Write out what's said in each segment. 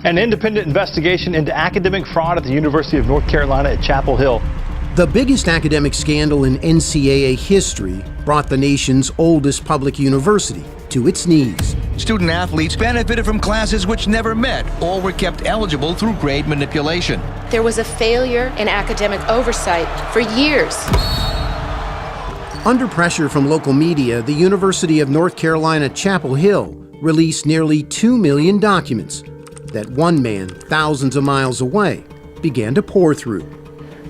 An independent investigation into academic fraud at the University of North Carolina at Chapel Hill. The biggest academic scandal in NCAA history brought the nation's oldest public university to its knees. Student athletes benefited from classes which never met or were kept eligible through grade manipulation. There was a failure in academic oversight for years. Under pressure from local media, the University of North Carolina Chapel Hill released nearly 2 million documents that one man thousands of miles away began to pore through.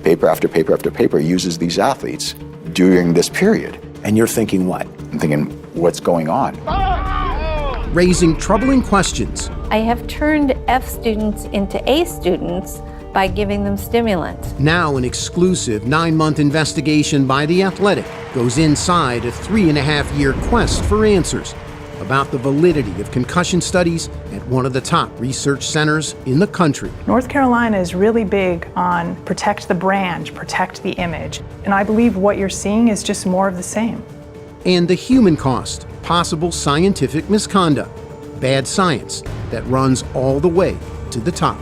Paper after paper after paper uses these athletes during this period. And you're thinking what? I'm thinking, what's going on? Raising troubling questions. I have turned F students into A students by giving them stimulants. Now an exclusive 9-month investigation by The Athletic goes inside a 3.5-year quest for answers about the validity of concussion studies at one of the top research centers in the country. North Carolina is really big on protect the brand, protect the image. And I believe what you're seeing is just more of the same. And the human cost, possible scientific misconduct, bad science that runs all the way to the top.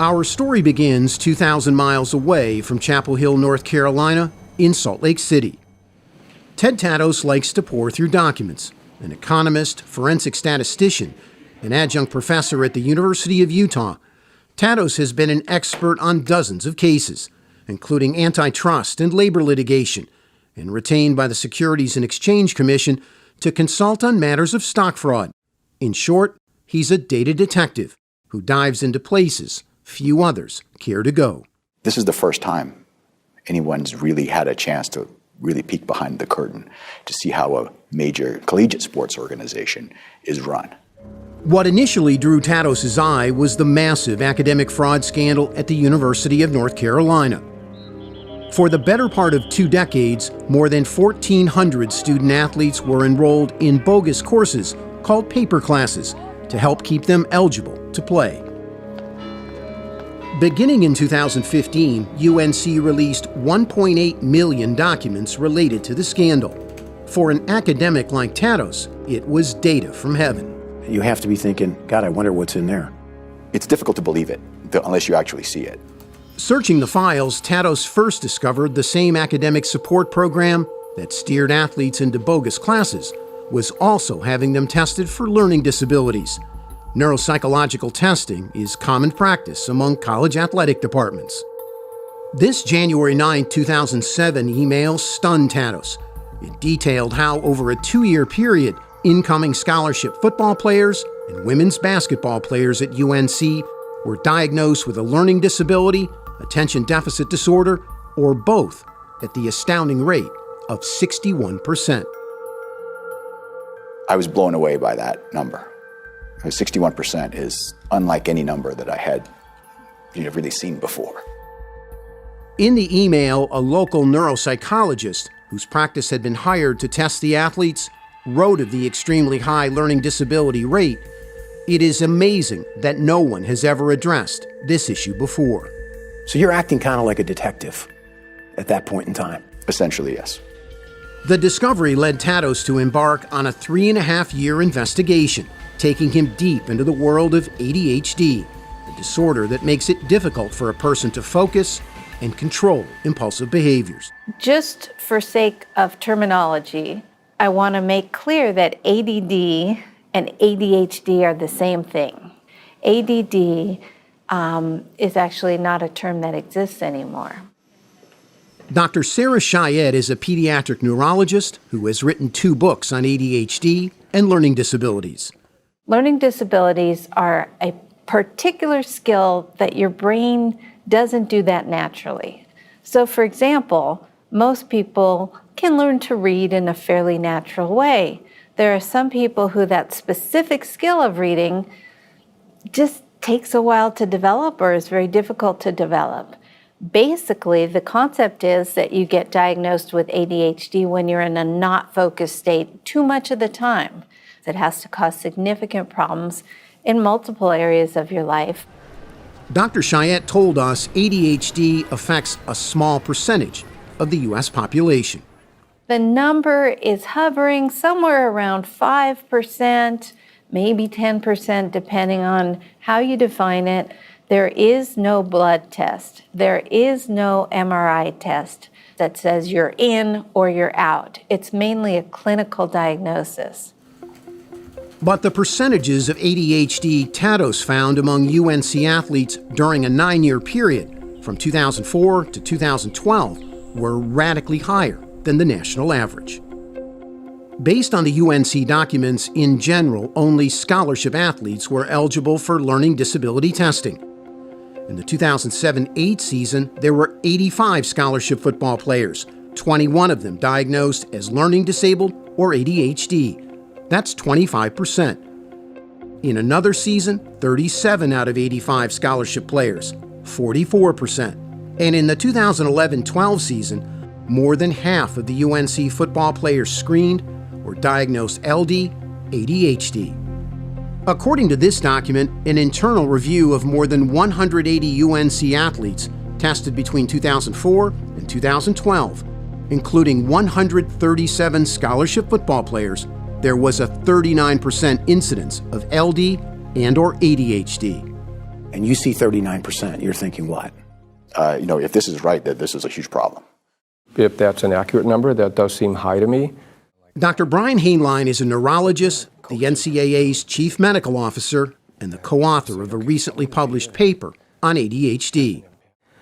Our story begins 2,000 miles away from Chapel Hill, North Carolina, in Salt Lake City. Ted Tatos likes to pore through documents. An economist, forensic statistician, an adjunct professor at the University of Utah, Tatos has been an expert on dozens of cases, including antitrust and labor litigation, and retained by the Securities and Exchange Commission to consult on matters of stock fraud. In short, he's a data detective who dives into places few others care to go. This is the first time anyone's really had a chance to really peek behind the curtain to see how a major collegiate sports organization is run. What initially drew Tatos' eye was the massive academic fraud scandal at the University of North Carolina. For the better part of 2 decades, more than 1,400 student athletes were enrolled in bogus courses called paper classes to help keep them eligible to play. Beginning in 2015, UNC released 1.8 million documents related to the scandal. For an academic like Tatos, it was data from heaven. You have to be thinking, God, I wonder what's in there. It's difficult to believe it unless you actually see it. Searching the files, Tatos first discovered the same academic support program that steered athletes into bogus classes was also having them tested for learning disabilities. Neuropsychological testing is common practice among college athletic departments. This January 9, 2007 email stunned Tatos. It detailed how over a 2-year period, incoming scholarship football players and women's basketball players at UNC were diagnosed with a learning disability, attention deficit disorder, or both at the astounding rate of 61%. I was blown away by that number. 61% is unlike any number that I had really seen before. In the email, a local neuropsychologist whose practice had been hired to test the athletes wrote of the extremely high learning disability rate. It is amazing that no one has ever addressed this issue before. So you're acting kind of like a detective at that point in time. Essentially, yes. The discovery led Tatos to embark on a 3.5-year investigation, taking him deep into the world of ADHD, a disorder that makes it difficult for a person to focus and control impulsive behaviors. Just for sake of terminology, I want to make clear that ADD and ADHD are the same thing. ADD is actually not a term that exists anymore. Dr. Sarah Chayette is a pediatric neurologist who has written 2 books on ADHD and learning disabilities. Learning disabilities are a particular skill that your brain doesn't do that naturally. So, for example, most people can learn to read in a fairly natural way. There are some people who that specific skill of reading just takes a while to develop or is very difficult to develop. Basically, the concept is that you get diagnosed with ADHD when you're in a not focused state too much of the time. That has to cause significant problems in multiple areas of your life. Dr. Chayette told us ADHD affects a small percentage of the U.S. population. The number is hovering somewhere around 5%, maybe 10%, depending on how you define it. There is no blood test. There is no MRI test that says you're in or you're out. It's mainly a clinical diagnosis. But the percentages of ADHD TADOS found among UNC athletes during a 9-year period from 2004 to 2012 were radically higher than the national average. Based on the UNC documents, in general, only scholarship athletes were eligible for learning disability testing. In the 2007-8 season, there were 85 scholarship football players, 21 of them diagnosed as learning disabled or ADHD. That's 25%. In another season, 37 out of 85 scholarship players, 44%. And in the 2011-12 season, more than half of the UNC football players screened were diagnosed LD, ADHD. According to this document, an internal review of more than 180 UNC athletes tested between 2004 and 2012, including 137 scholarship football players, there was a 39% incidence of LD and or ADHD. And you see 39%, you're thinking what? If this is right, that this is a huge problem. If that's an accurate number, that does seem high to me. Dr. Brian Hainline is a neurologist, the NCAA's chief medical officer, and the co-author of a recently published paper on ADHD.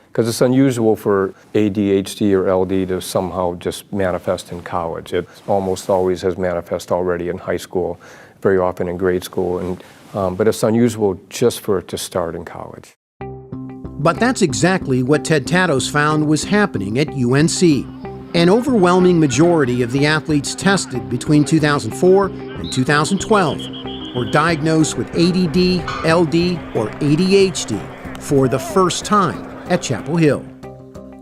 Because it's unusual for ADHD or LD to somehow just manifest in college. It almost always has manifest already in high school, very often in grade school, but it's unusual just for it to start in college. But that's exactly what Ted Tados found was happening at UNC. An overwhelming majority of the athletes tested between 2004 and 2012 were diagnosed with ADD, LD, or ADHD for the first time at Chapel Hill.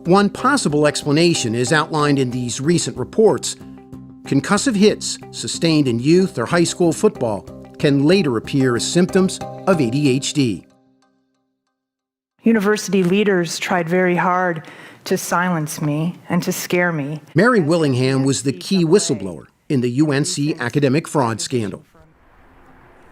One possible explanation is outlined in these recent reports. Concussive hits sustained in youth or high school football can later appear as symptoms of ADHD. University leaders tried very hard to silence me and to scare me. Mary Willingham was the key whistleblower in the UNC academic fraud scandal.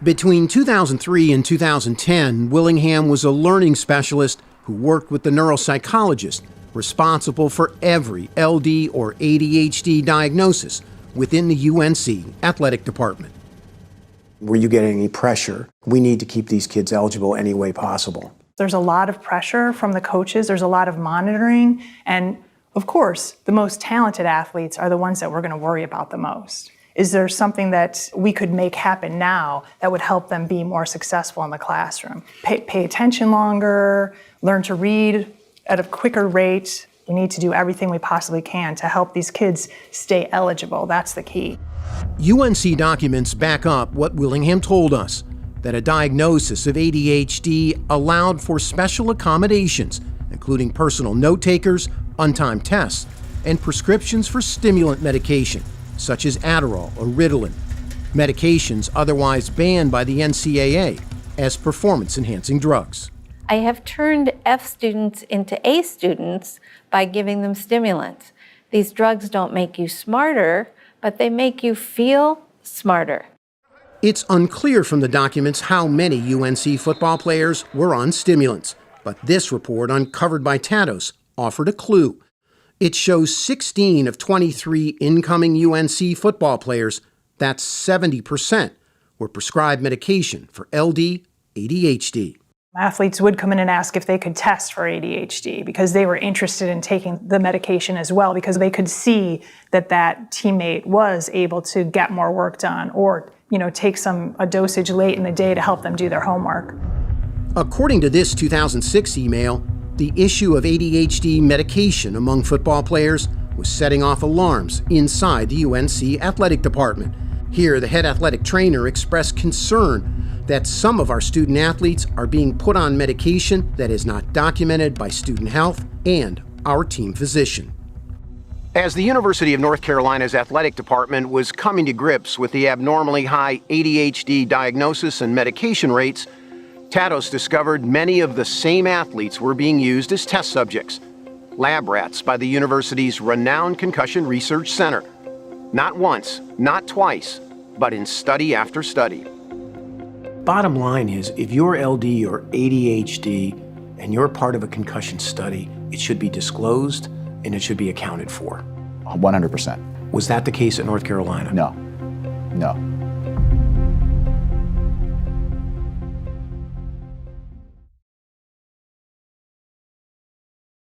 Between 2003 and 2010, Willingham was a learning specialist who worked with the neuropsychologist responsible for every LD or ADHD diagnosis within the UNC athletic department. Were you getting any pressure? We need to keep these kids eligible any way possible. There's a lot of pressure from the coaches. There's a lot of monitoring. And of course, the most talented athletes are the ones that we're going to worry about the most. Is there something that we could make happen now that would help them be more successful in the classroom? Pay attention longer, learn to read at a quicker rate. We need to do everything we possibly can to help these kids stay eligible. That's the key. UNC documents back up what Willingham told us, that a diagnosis of ADHD allowed for special accommodations, including personal note takers, untimed tests, and prescriptions for stimulant medication, such as Adderall or Ritalin, medications otherwise banned by the NCAA as performance-enhancing drugs. I have turned F students into A students by giving them stimulants. These drugs don't make you smarter, but they make you feel smarter. It's unclear from the documents how many UNC football players were on stimulants, but this report, uncovered by Tados, offered a clue. It shows 16 of 23 incoming UNC football players, that's 70%, were prescribed medication for LD, ADHD. Athletes would come in and ask if they could test for ADHD because they were interested in taking the medication as well, because they could see that that teammate was able to get more work done or take a dosage late in the day to help them do their homework. According to this 2006 email, the issue of ADHD medication among football players was setting off alarms inside the UNC athletic department. Here, the head athletic trainer expressed concern that some of our student athletes are being put on medication that is not documented by student health and our team physician. As the University of North Carolina's athletic department was coming to grips with the abnormally high ADHD diagnosis and medication rates, Tados discovered many of the same athletes were being used as test subjects, lab rats by the university's renowned concussion research center. Not once, not twice, but in study after study. Bottom line is, if you're LD or ADHD and you're part of a concussion study, it should be disclosed and it should be accounted for. 100%. Was that the case at North Carolina? No, no.